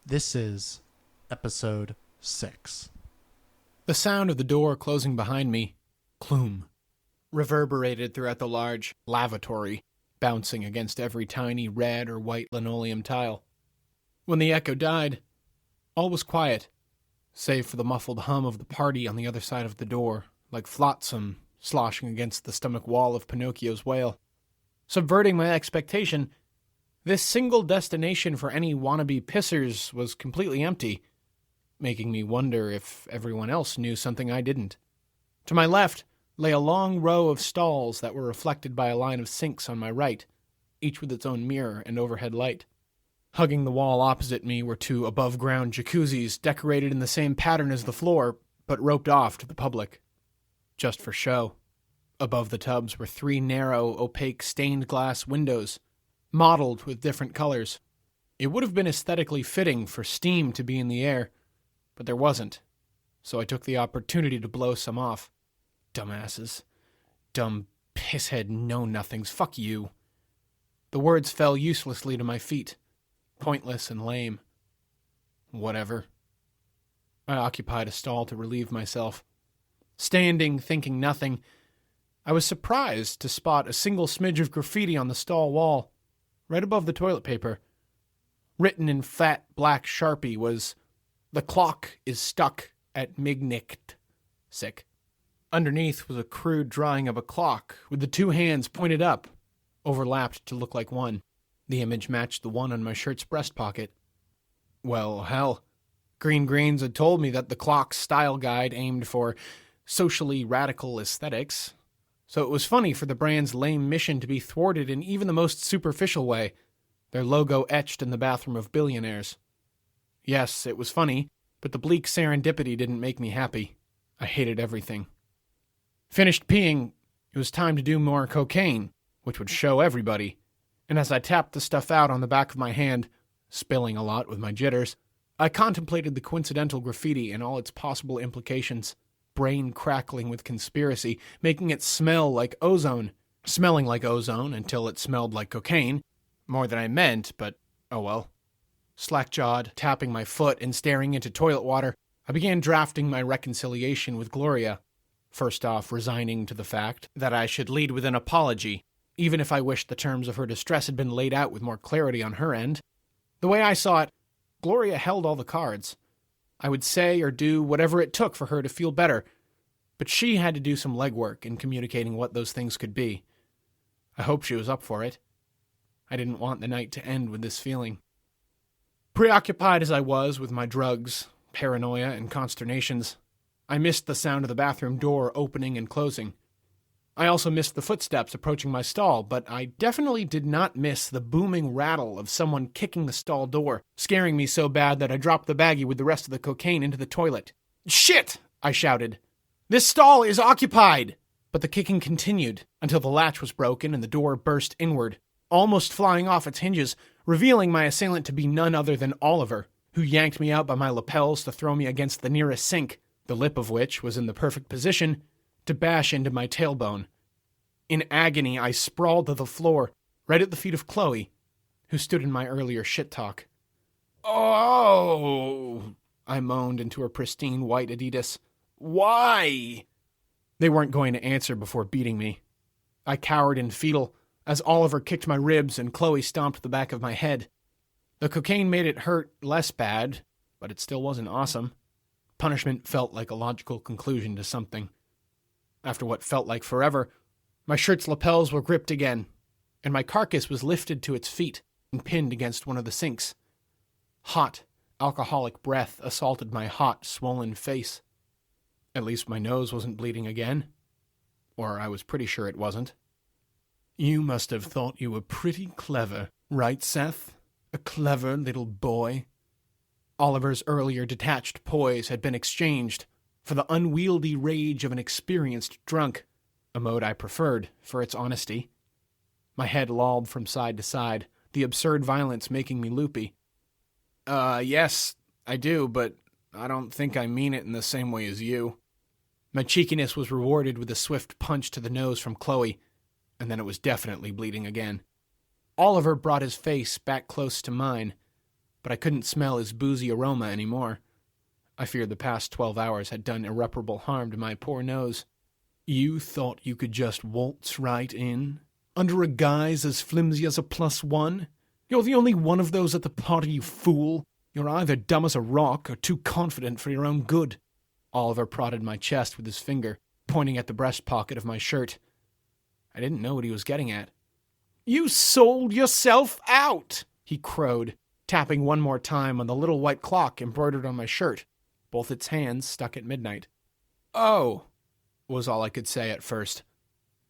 This is episode 6. The sound of the door closing behind me, cloom, reverberated throughout the large lavatory, bouncing against every tiny red or white linoleum tile. When the echo died, all was quiet, save for the muffled hum of the party on the other side of the door, like flotsam sloshing against the stomach wall of Pinocchio's whale. Subverting my expectation, this single destination for any wannabe pissers was completely empty, making me wonder if everyone else knew something I didn't. To my left lay a long row of stalls that were reflected by a line of sinks on my right, each with its own mirror and overhead light. Hugging the wall opposite me were two above-ground jacuzzis decorated in the same pattern as the floor, but roped off to the public. Just for show. Above the tubs were three narrow, opaque stained glass windows, mottled with different colors. It would have been aesthetically fitting for steam to be in the air, but there wasn't, so I took the opportunity to blow some off. Dumbasses. Dumb pisshead know-nothings. Fuck you. The words fell uselessly to my feet, pointless and lame. Whatever. I occupied a stall to relieve myself. Standing, thinking nothing, I was surprised to spot a single smidge of graffiti on the stall wall, right above the toilet paper. Written in fat black Sharpie was, "The clock is stuck at Mignicht." Sick. Underneath was a crude drawing of a clock, with the two hands pointed up, overlapped to look like one. The image matched the one on my shirt's breast pocket. Well, hell. Green Greens had told me that the clock's style guide aimed for socially radical aesthetics, so it was funny for the brand's lame mission to be thwarted in even the most superficial way, their logo etched in the bathroom of billionaires. Yes, it was funny, but the bleak serendipity didn't make me happy. I hated everything. Finished peeing, it was time to do more cocaine, which would show everybody, and as I tapped the stuff out on the back of my hand, spilling a lot with my jitters, I contemplated the coincidental graffiti and all its possible implications, brain crackling with conspiracy, making it smell like ozone, smelling like ozone until it smelled like cocaine, more than I meant, but oh well. Slack-jawed, tapping my foot and staring into toilet water, I began drafting my reconciliation with Gloria, first off resigning to the fact that I should lead with an apology, even if I wished the terms of her distress had been laid out with more clarity on her end. The way I saw it, Gloria held all the cards. I would say or do whatever it took for her to feel better, but she had to do some legwork in communicating what those things could be. I hoped she was up for it. I didn't want the night to end with this feeling. Preoccupied as I was with my drugs, paranoia, and consternations, I missed the sound of the bathroom door opening and closing. I also missed the footsteps approaching my stall, but I definitely did not miss the booming rattle of someone kicking the stall door, scaring me so bad that I dropped the baggie with the rest of the cocaine into the toilet. "Shit!" I shouted. "This stall is occupied!" But the kicking continued until the latch was broken and the door burst inward, almost flying off its hinges, revealing my assailant to be none other than Oliver, who yanked me out by my lapels to throw me against the nearest sink, the lip of which was in the perfect position to bash into my tailbone. In agony, I sprawled to the floor, right at the feet of Chloe, who stood in my earlier shit talk. "Oh!" I moaned into her pristine white Adidas. "Why?" They weren't going to answer before beating me. I cowered in fetal as Oliver kicked my ribs and Chloe stomped the back of my head. The cocaine made it hurt less bad, but it still wasn't awesome. Punishment felt like a logical conclusion to something. After what felt like forever, my shirt's lapels were gripped again, and my carcass was lifted to its feet and pinned against one of the sinks. Hot, alcoholic breath assaulted my hot, swollen face. At least my nose wasn't bleeding again. Or I was pretty sure it wasn't. "You must have thought you were pretty clever, right, Seth? A clever little boy." Oliver's earlier detached poise had been exchanged for the unwieldy rage of an experienced drunk, a mode I preferred for its honesty. My head lolled from side to side, the absurd violence making me loopy. Yes, I do, but I don't think I mean it in the same way as you." My cheekiness was rewarded with a swift punch to the nose from Chloe, and then it was definitely bleeding again. Oliver brought his face back close to mine, but I couldn't smell his boozy aroma anymore. I feared the past 12 hours had done irreparable harm to my poor nose. You thought you could just waltz right in? Under a guise as flimsy as a +1? You're the only one of those at the party, you fool. You're either dumb as a rock or too confident for your own good. Oliver prodded my chest with his finger, pointing at the breast pocket of my shirt. I didn't know what he was getting at. You sold yourself out, he crowed, tapping one more time on the little white clock embroidered on my shirt, both its hands stuck at midnight. Oh, was all I could say at first.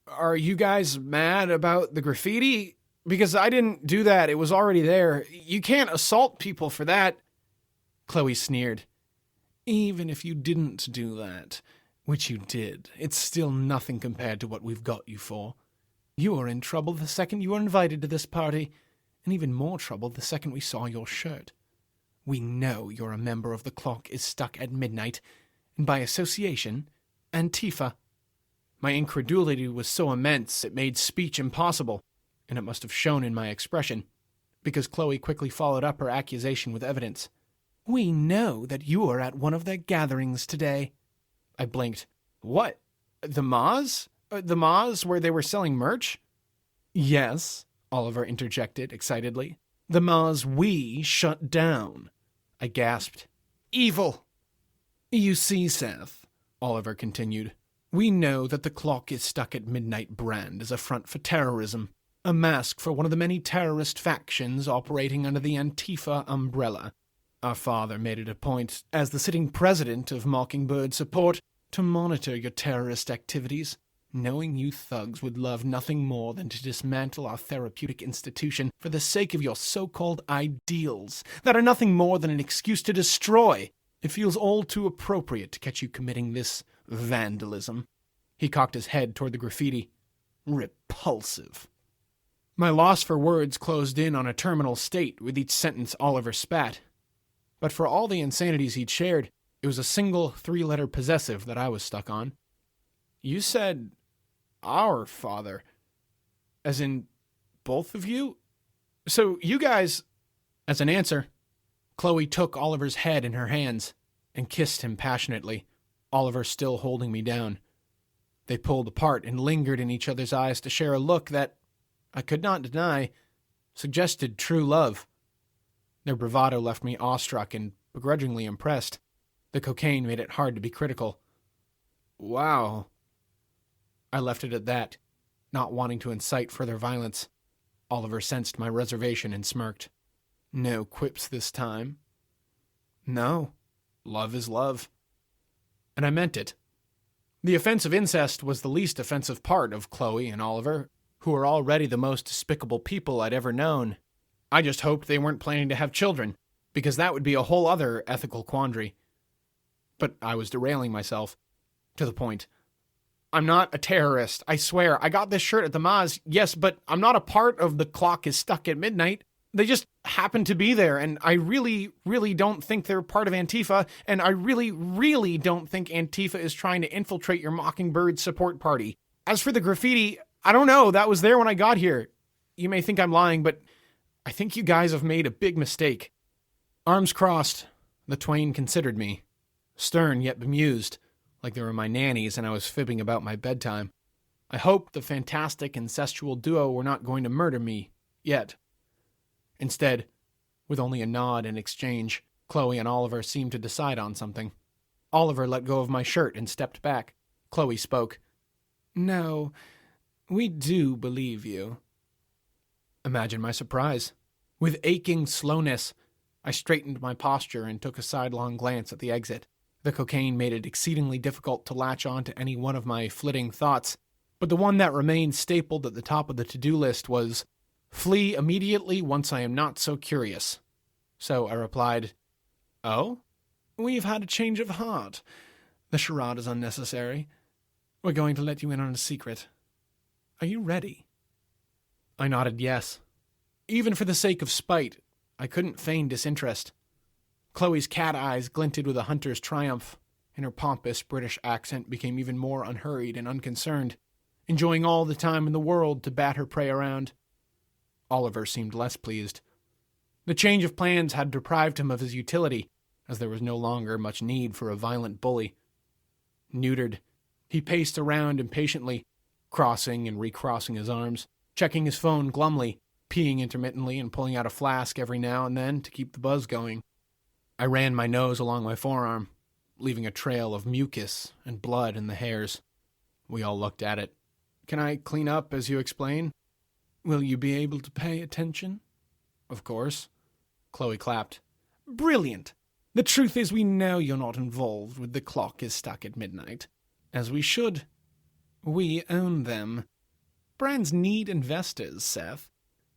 Are you guys mad about the graffiti? Because I didn't do that. It was already there. You can't assault people for that. Chloe sneered. Even if you didn't do that, which you did, it's still nothing compared to what we've got you for. You were in trouble the second you were invited to this party, and even more trouble the second we saw your shirt. We know you're a member of the Clock is Stuck at Midnight, and by association, Antifa. My incredulity was so immense it made speech impossible, and it must have shown in my expression, because Chloe quickly followed up her accusation with evidence. We know that you were at one of their gatherings today. I blinked. What? The Moz? The Moz where they were selling merch? Yes, Oliver interjected excitedly. The Moz we shut down. I gasped. Evil! You see, Seth, Oliver continued, we know that the Clock is Stuck at Midnight brand is a front for terrorism, a mask for one of the many terrorist factions operating under the Antifa umbrella. Our father made it a point, as the sitting president of Mockingbird Support, to monitor your terrorist activities, knowing you thugs would love nothing more than to dismantle our therapeutic institution for the sake of your so-called ideals that are nothing more than an excuse to destroy. It feels all too appropriate to catch you committing this vandalism. He cocked his head toward the graffiti. Repulsive. My loss for words closed in on a terminal state with each sentence Oliver spat. But for all the insanities he'd shared, it was a single three-letter possessive that I was stuck on. You said, our father. As in, both of you? So you guys... As an answer, Chloe took Oliver's head in her hands and kissed him passionately, Oliver still holding me down. They pulled apart and lingered in each other's eyes to share a look that, I could not deny, suggested true love. Their bravado left me awestruck and begrudgingly impressed. The cocaine made it hard to be critical. Wow. I left it at that, not wanting to incite further violence. Oliver sensed my reservation and smirked. No quips this time. No. Love is love. And I meant it. The offense of incest was the least offensive part of Chloe and Oliver, who were already the most despicable people I'd ever known. I just hoped they weren't planning to have children, because that would be a whole other ethical quandary. But I was derailing myself. To the point. I'm not a terrorist, I swear. I got this shirt at the Moz, yes, but I'm not a part of the Clock is Stuck at Midnight. They just happen to be there, and I really, really don't think they're part of Antifa, and I really, really don't think Antifa is trying to infiltrate your Mockingbird support party. As for the graffiti, I don't know, that was there when I got here. You may think I'm lying, but I think you guys have made a big mistake. Arms crossed, the twain considered me, stern yet bemused, like they were my nannies and I was fibbing about my bedtime. I hoped the fantastic incestual duo were not going to murder me, yet. Instead, with only a nod in exchange, Chloe and Oliver seemed to decide on something. Oliver let go of my shirt and stepped back. Chloe spoke. No, we do believe you. Imagine my surprise. With aching slowness, I straightened my posture and took a sidelong glance at the exit. The cocaine made it exceedingly difficult to latch on to any one of my flitting thoughts, but the one that remained stapled at the top of the to-do list was, flee immediately once I am not so curious. So I replied, Oh? We've had a change of heart. The charade is unnecessary. We're going to let you in on a secret. Are you ready? I nodded yes. Even for the sake of spite, I couldn't feign disinterest. Chloe's cat eyes glinted with a hunter's triumph, and her pompous British accent became even more unhurried and unconcerned, enjoying all the time in the world to bat her prey around. Oliver seemed less pleased. The change of plans had deprived him of his utility, as there was no longer much need for a violent bully. Neutered, he paced around impatiently, crossing and recrossing his arms, checking his phone glumly, peeing intermittently and pulling out a flask every now and then to keep the buzz going. I ran my nose along my forearm, leaving a trail of mucus and blood in the hairs. We all looked at it. "Can I clean up as you explain? Will you be able to pay attention?" "Of course." Chloe clapped. "Brilliant! The truth is we know you're not involved with the clock is stuck at midnight. As we should. We own them. Brands need investors, Seth.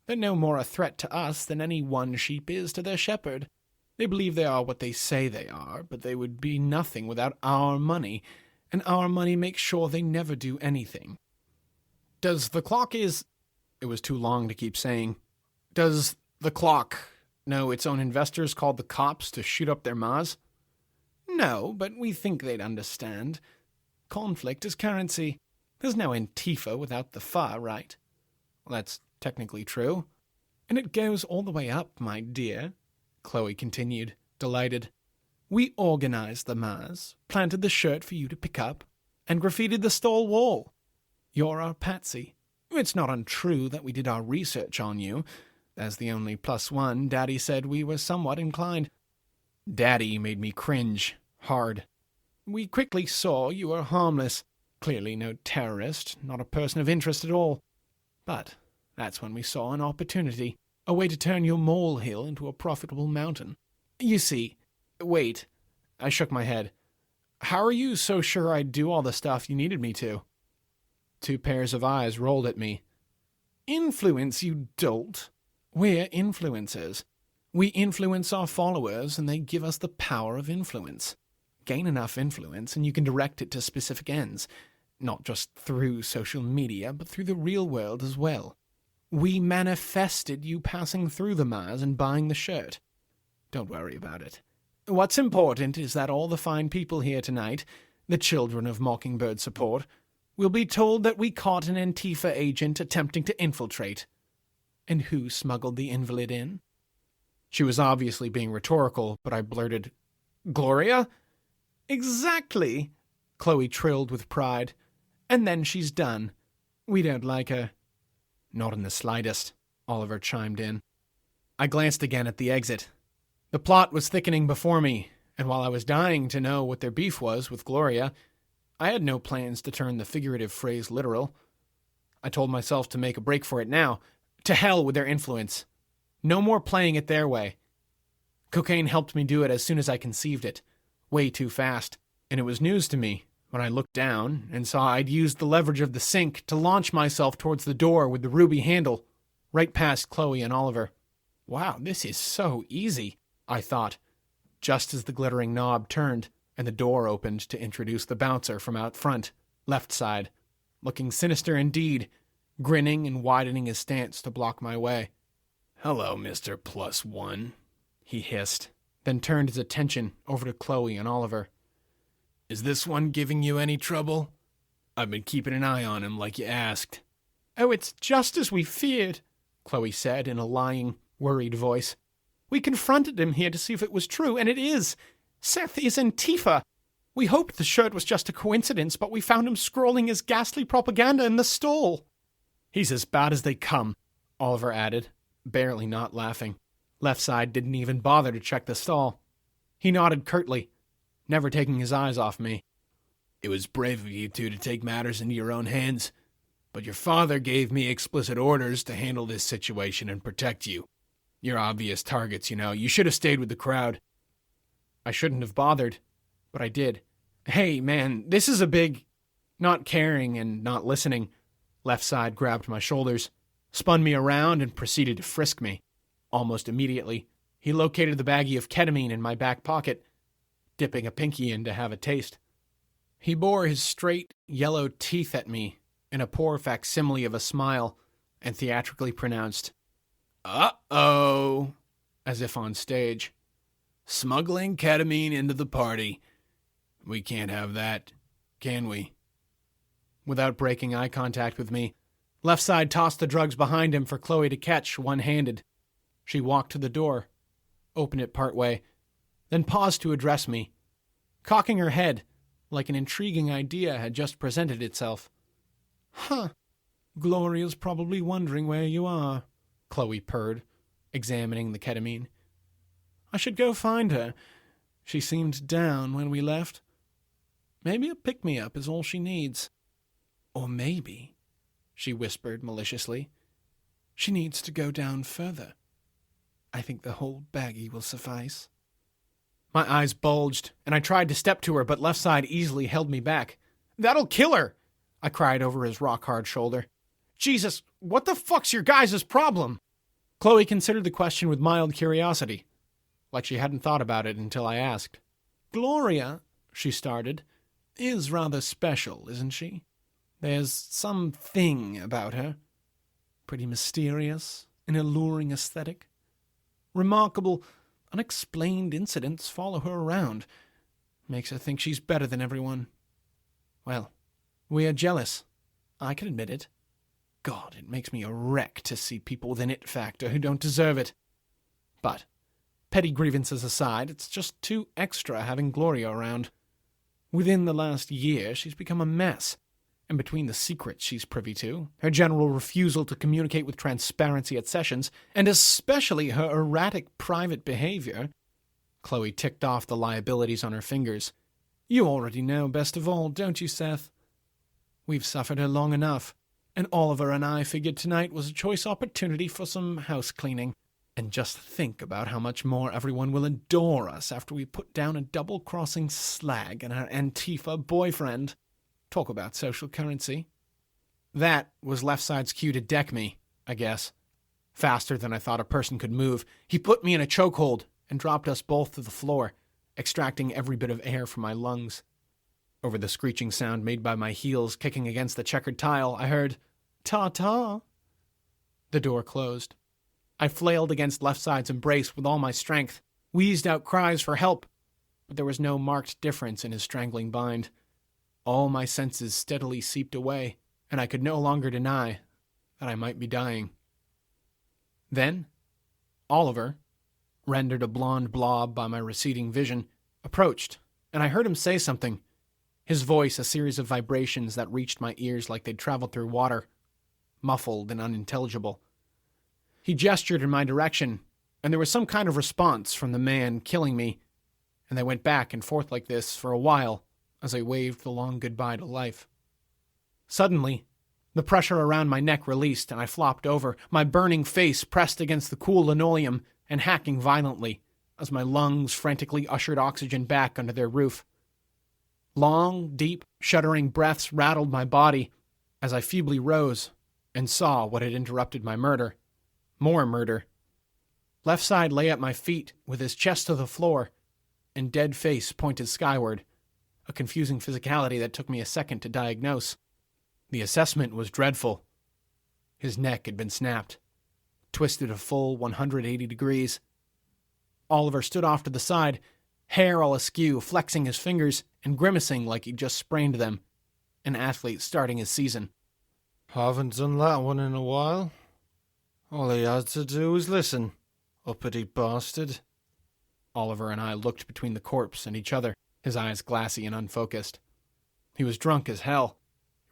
They're no more a threat to us than any one sheep is to their shepherd. They believe they are what they say they are, but they would be nothing without our money, and our money makes sure they never do anything. Does the clock is..." It was too long to keep saying. "Does the clock know its own investors called the cops to shoot up their mas?" "No, but we think they'd understand. Conflict is currency. There's no Antifa without the FA, right?" "Well, that's technically true." "And it goes all the way up, my dear," Chloe continued, delighted. "We organized the mas, planted the shirt for you to pick up, and graffitied the stall wall. You're our patsy. It's not untrue that we did our research on you. As the only +1, Daddy said we were somewhat inclined." Daddy made me cringe, hard. "We quickly saw you were harmless. Clearly no terrorist, not a person of interest at all. But that's when we saw an opportunity, a way to turn your molehill into a profitable mountain. You see..." "Wait." I shook my head. "How are you so sure I'd do all the stuff you needed me to?" Two pairs of eyes rolled at me. "Influence, you dolt. We're influencers. We influence our followers, and they give us the power of influence. Gain enough influence, and you can direct it to specific ends, not just through social media, but through the real world as well. We manifested you passing through the Mars and buying the shirt. Don't worry about it. What's important is that all the fine people here tonight, the children of Mockingbird support, will be told that we caught an Antifa agent attempting to infiltrate. And who smuggled the invalid in?" She was obviously being rhetorical, but I blurted, "Gloria?" "Exactly," Chloe trilled with pride. "And then she's done. We don't like her." "Not in the slightest," Oliver chimed in. I glanced again at the exit. The plot was thickening before me, and while I was dying to know what their beef was with Gloria, I had no plans to turn the figurative phrase literal. I told myself to make a break for it now. To hell with their influence. No more playing it their way. Cocaine helped me do it as soon as I conceived it. Way too fast. And it was news to me when I looked down and saw I'd used the leverage of the sink to launch myself towards the door with the ruby handle, right past Chloe and Oliver. Wow, this is so easy, I thought, just as the glittering knob turned and the door opened to introduce the bouncer from out front, left side, looking sinister indeed, grinning and widening his stance to block my way. "Hello, Mr. +1, he hissed, then turned his attention over to Chloe and Oliver. "Is this one giving you any trouble? I've been keeping an eye on him like you asked." "Oh, it's just as we feared," Chloe said in a lying, worried voice. "We confronted him here to see if it was true, and it is. Seth is Antifa. We hoped the shirt was just a coincidence, but we found him scrawling his ghastly propaganda in the stall." "He's as bad as they come," Oliver added, barely not laughing. Left side didn't even bother to check the stall. He nodded curtly, never taking his eyes off me. "It was brave of you two to take matters into your own hands, but your father gave me explicit orders to handle this situation and protect you. You're obvious targets, you know. You should have stayed with the crowd." I shouldn't have bothered, but I did. "Hey, man, this is a big..." Not caring and not listening, left side grabbed my shoulders, spun me around, and proceeded to frisk me. Almost immediately, he located the baggie of ketamine in my back pocket, dipping a pinky in to have a taste. He bore his straight, yellow teeth at me in a poor facsimile of a smile and theatrically pronounced, "Uh-oh," as if on stage. "Smuggling ketamine into the party. We can't have that, can we?" Without breaking eye contact with me, left side tossed the drugs behind him for Chloe to catch one-handed. She walked to the door, opened it part way, then paused to address me, cocking her head like an intriguing idea had just presented itself. "Huh. Gloria's probably wondering where you are," Chloe purred, examining the ketamine. "I should go find her. She seemed down when we left. Maybe a pick-me-up is all she needs. Or maybe," she whispered maliciously, "she needs to go down further. I think the whole baggie will suffice." My eyes bulged, and I tried to step to her, but Left Side easily held me back. "That'll kill her!" I cried over his rock-hard shoulder. "Jesus, what the fuck's your guys' problem?" Chloe considered the question with mild curiosity, like she hadn't thought about it until I asked. "Gloria," she started, "is rather special, isn't she? There's something about her. Pretty mysterious, an alluring aesthetic. Remarkable, unexplained incidents follow her around. Makes her think she's better than everyone. Well, we are jealous. I can admit it. God, it makes me a wreck to see people with an it factor who don't deserve it. But, petty grievances aside, it's just too extra having Gloria around. Within the last year, she's become a mess. And between the secrets she's privy to, her general refusal to communicate with transparency at sessions, and especially her erratic private behavior," Chloe ticked off the liabilities on her fingers. "You already know best of all, don't you, Seth? We've suffered her long enough, and Oliver and I figured tonight was a choice opportunity for some house cleaning. And just think about how much more everyone will adore us after we put down a double-crossing slag and her Antifa boyfriend. Talk about social currency." That was Left Side's cue to deck me, I guess. Faster than I thought a person could move, he put me in a chokehold and dropped us both to the floor, extracting every bit of air from my lungs. Over the screeching sound made by my heels kicking against the checkered tile, I heard, "Ta-ta." The door closed. I flailed against Left Side's embrace with all my strength, wheezed out cries for help, but there was no marked difference in his strangling bind. All my senses steadily seeped away, and I could no longer deny that I might be dying. Then, Oliver, rendered a blonde blob by my receding vision, approached, and I heard him say something, his voice a series of vibrations that reached my ears like they'd traveled through water, muffled and unintelligible. He gestured in my direction, and there was some kind of response from the man killing me, and they went back and forth like this for a while, as I waved the long goodbye to life. Suddenly, the pressure around my neck released and I flopped over, my burning face pressed against the cool linoleum and hacking violently as my lungs frantically ushered oxygen back under their roof. Long, deep, shuddering breaths rattled my body as I feebly rose and saw what had interrupted my murder. More murder. Left Side lay at my feet with his chest to the floor and dead face pointed skyward, a confusing physicality that took me a second to diagnose. The assessment was dreadful. His neck had been snapped, twisted a full 180 degrees. Oliver stood off to the side, hair all askew, flexing his fingers and grimacing like he'd just sprained them, an athlete starting his season. "Haven't done that one in a while. All he had to do was listen, uppity bastard." Oliver and I looked between the corpse and each other, his eyes glassy and unfocused. He was drunk as hell,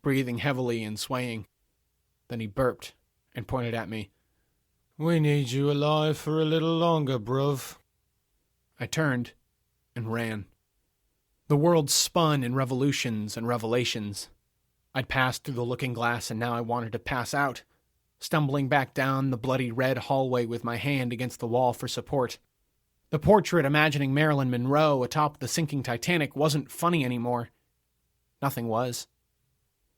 breathing heavily and swaying. Then he burped and pointed at me. "We need you alive for a little longer, bruv." I turned and ran. The world spun in revolutions and revelations. I'd passed through the looking glass and now I wanted to pass out, stumbling back down the bloody red hallway with my hand against the wall for support. The portrait imagining Marilyn Monroe atop the sinking Titanic wasn't funny anymore. Nothing was.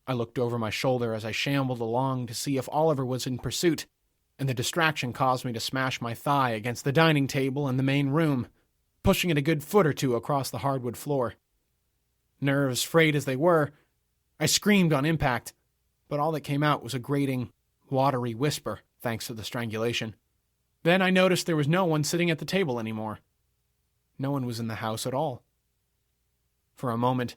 I looked over my shoulder as I shambled along to see if Oliver was in pursuit, and the distraction caused me to smash my thigh against the dining table in the main room, pushing it a good foot or two across the hardwood floor. Nerves frayed as they were, I screamed on impact, but all that came out was a grating, watery whisper, thanks to the strangulation. Then I noticed there was no one sitting at the table anymore. No one was in the house at all. For a moment,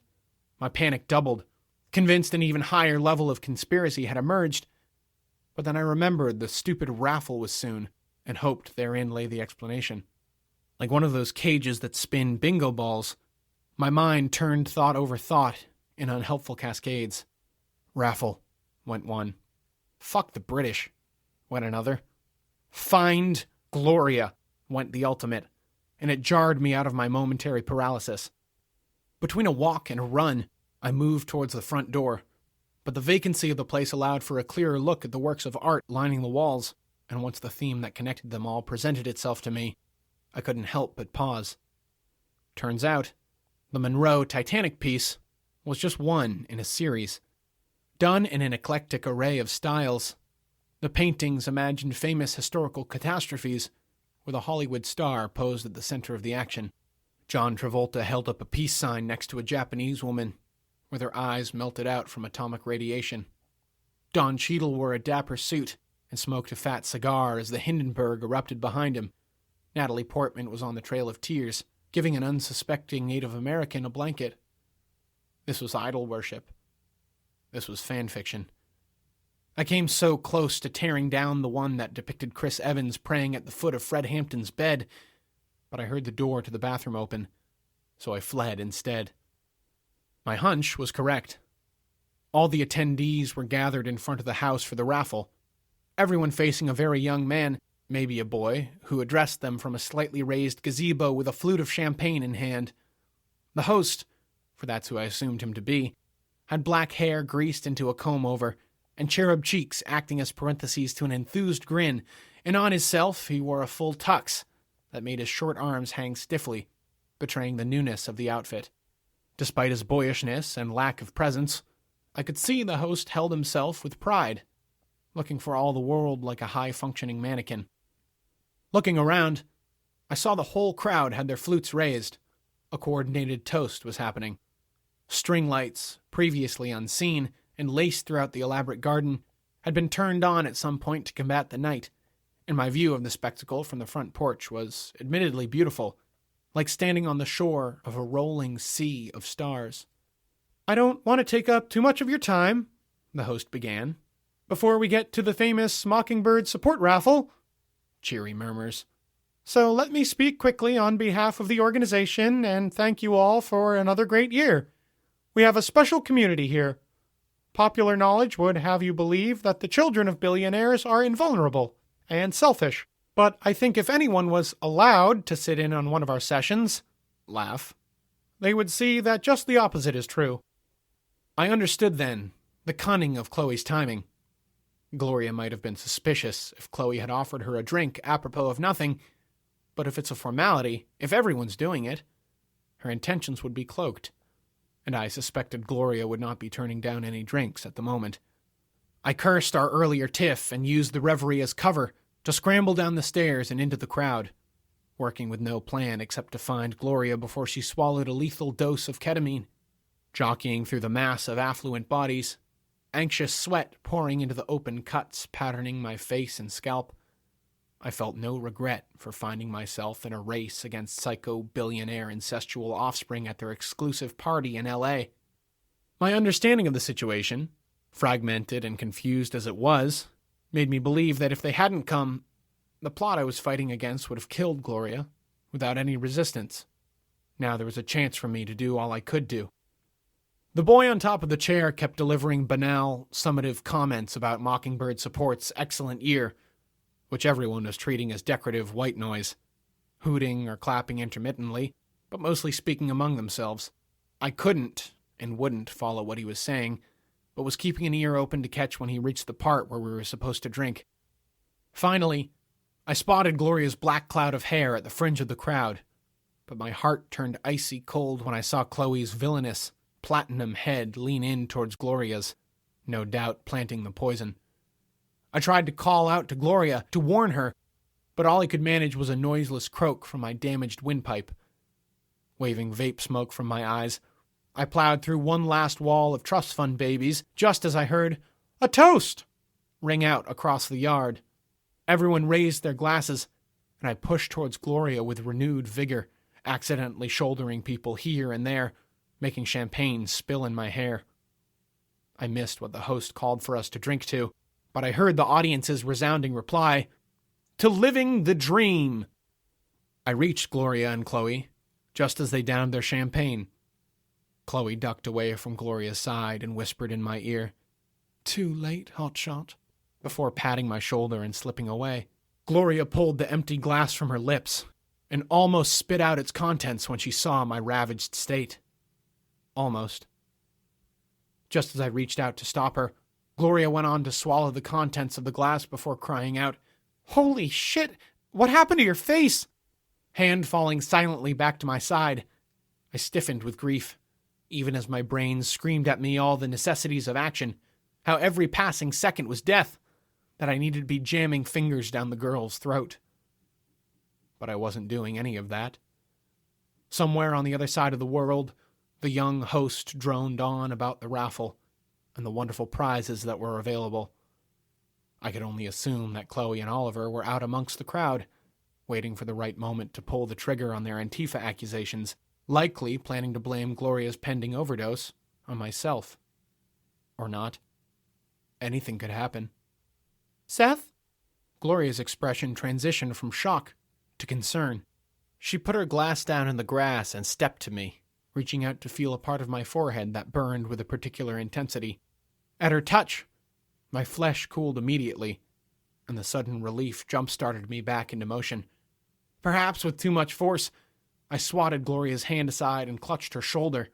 my panic doubled, convinced an even higher level of conspiracy had emerged, but then I remembered the stupid raffle was soon, and hoped therein lay the explanation. Like one of those cages that spin bingo balls, my mind turned thought over thought in unhelpful cascades. Raffle, went one. Fuck the British, went another. Find Gloria, went the ultimate, and it jarred me out of my momentary paralysis. Between a walk and a run, I moved towards the front door, but the vacancy of the place allowed for a clearer look at the works of art lining the walls, and once the theme that connected them all presented itself to me, I couldn't help but pause. Turns out, the Monroe Titanic piece was just one in a series, done in an eclectic array of styles. The paintings imagined famous historical catastrophes, with a Hollywood star posed at the center of the action. John Travolta held up a peace sign next to a Japanese woman, with her eyes melted out from atomic radiation. Don Cheadle wore a dapper suit and smoked a fat cigar as the Hindenburg erupted behind him. Natalie Portman was on the trail of tears, giving an unsuspecting Native American a blanket. This was idol worship. This was fan fiction. I came so close to tearing down the one that depicted Chris Evans praying at the foot of Fred Hampton's bed, but I heard the door to the bathroom open, so I fled instead. My hunch was correct. All the attendees were gathered in front of the house for the raffle, everyone facing a very young man, maybe a boy, who addressed them from a slightly raised gazebo with a flute of champagne in hand. The host, for that's who I assumed him to be, had black hair greased into a comb-over, and cherub cheeks acting as parentheses to an enthused grin, and on his self he wore a full tux that made his short arms hang stiffly, betraying the newness of the outfit. Despite his boyishness and lack of presence, I could see the host held himself with pride, looking for all the world like a high-functioning mannequin. Looking around, I saw the whole crowd had their flutes raised. A coordinated toast was happening. String lights, previously unseen and laced throughout the elaborate garden, had been turned on at some point to combat the night, and my view of the spectacle from the front porch was admittedly beautiful, like standing on the shore of a rolling sea of stars. "I don't want to take up too much of your time," the host began, "before we get to the famous Mockingbird support raffle," cheery murmurs. "So let me speak quickly on behalf of the organization and thank you all for another great year. We have a special community here. Popular knowledge would have you believe that the children of billionaires are invulnerable and selfish. But I think if anyone was allowed to sit in on one of our sessions, laugh, they would see that just the opposite is true." I understood then the cunning of Chloe's timing. Gloria might have been suspicious if Chloe had offered her a drink apropos of nothing, but if it's a formality, if everyone's doing it, her intentions would be cloaked, and I suspected Gloria would not be turning down any drinks at the moment. I cursed our earlier tiff and used the reverie as cover to scramble down the stairs and into the crowd, working with no plan except to find Gloria before she swallowed a lethal dose of ketamine. Jockeying through the mass of affluent bodies, anxious sweat pouring into the open cuts patterning my face and scalp, I felt no regret for finding myself in a race against psycho-billionaire incestual offspring at their exclusive party in L.A. My understanding of the situation, fragmented and confused as it was, made me believe that if they hadn't come, the plot I was fighting against would have killed Gloria without any resistance. Now there was a chance for me to do all I could do. The boy on top of the chair kept delivering banal, summative comments about Mockingbird Support's excellent year, which everyone was treating as decorative white noise, hooting or clapping intermittently, but mostly speaking among themselves. I couldn't and wouldn't follow what he was saying, but was keeping an ear open to catch when he reached the part where we were supposed to drink. Finally, I spotted Gloria's black cloud of hair at the fringe of the crowd, but my heart turned icy cold when I saw Chloe's villainous, platinum head lean in towards Gloria's, no doubt planting the poison. I tried to call out to Gloria to warn her, but all I could manage was a noiseless croak from my damaged windpipe. Waving vape smoke from my eyes, I plowed through one last wall of trust fund babies just as I heard "a toast" ring out across the yard. Everyone raised their glasses, and I pushed towards Gloria with renewed vigor, accidentally shouldering people here and there, making champagne spill in my hair. I missed what the host called for us to drink to, but I heard the audience's resounding reply, to living the dream. I reached Gloria and Chloe just as they downed their champagne. Chloe ducked away from Gloria's side and whispered in my ear, "Too late, hotshot," before patting my shoulder and slipping away. Gloria pulled the empty glass from her lips and almost spit out its contents when she saw my ravaged state. Almost. Just as I reached out to stop her, Gloria went on to swallow the contents of the glass before crying out, "Holy shit! What happened to your face?" Hand falling silently back to my side, I stiffened with grief, even as my brain screamed at me all the necessities of action, how every passing second was death, that I needed to be jamming fingers down the girl's throat. But I wasn't doing any of that. Somewhere on the other side of the world, the young host droned on about the raffle and the wonderful prizes that were available. I could only assume that Chloe and Oliver were out amongst the crowd, waiting for the right moment to pull the trigger on their Antifa accusations, likely planning to blame Gloria's pending overdose on myself. Or not. Anything could happen. "Seth?" Gloria's expression transitioned from shock to concern. She put her glass down in the grass and stepped to me, reaching out to feel a part of my forehead that burned with a particular intensity. At her touch, my flesh cooled immediately, and the sudden relief jump-started me back into motion. Perhaps with too much force, I swatted Gloria's hand aside and clutched her shoulder,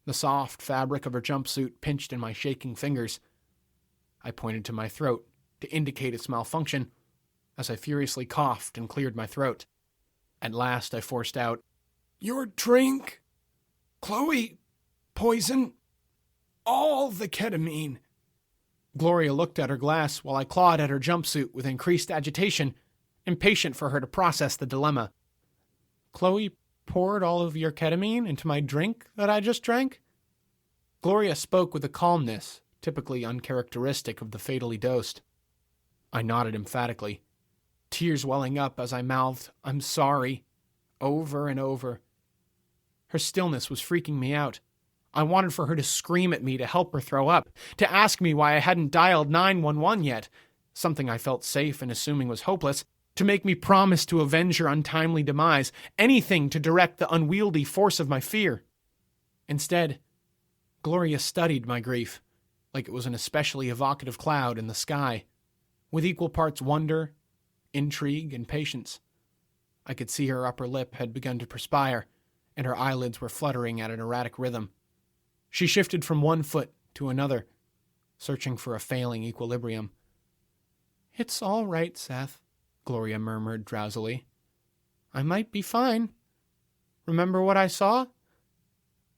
the soft fabric of her jumpsuit pinched in my shaking fingers. I pointed to my throat to indicate its malfunction as I furiously coughed and cleared my throat. At last I forced out, "Your drink, Chloe, poison, all the ketamine." Gloria looked at her glass while I clawed at her jumpsuit with increased agitation, impatient for her to process the dilemma. "Chloe poured all of your ketamine into my drink that I just drank?" Gloria spoke with a calmness typically uncharacteristic of the fatally dosed. I nodded emphatically, tears welling up as I mouthed, "I'm sorry," over and over. Her stillness was freaking me out. I wanted for her to scream at me to help her throw up, to ask me why I hadn't dialed 911 yet, something I felt safe in assuming was hopeless, to make me promise to avenge her untimely demise, anything to direct the unwieldy force of my fear. Instead, Gloria studied my grief, like it was an especially evocative cloud in the sky, with equal parts wonder, intrigue, and patience. I could see her upper lip had begun to perspire, and her eyelids were fluttering at an erratic rhythm. She shifted from one foot to another, searching for a failing equilibrium. "It's all right, Seth," Gloria murmured drowsily. "I might be fine. Remember what I saw?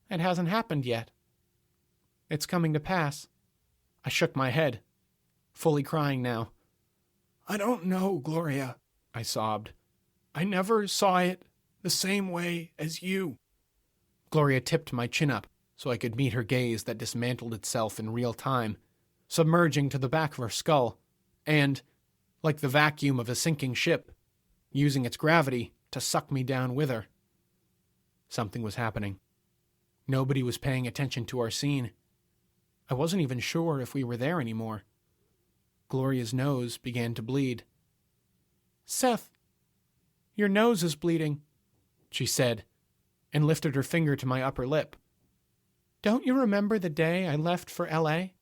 It hasn't happened yet. It's coming to pass." I shook my head, fully crying now. "I don't know, Gloria," I sobbed. "I never saw it the same way as you." Gloria tipped my chin up so I could meet her gaze that dismantled itself in real time, submerging to the back of her skull, and, like the vacuum of a sinking ship, using its gravity to suck me down with her. Something was happening. Nobody was paying attention to our scene. I wasn't even sure if we were there anymore. Gloria's nose began to bleed. "Seth, your nose is bleeding," she said, and lifted her finger to my upper lip. "Don't you remember the day I left for L.A.?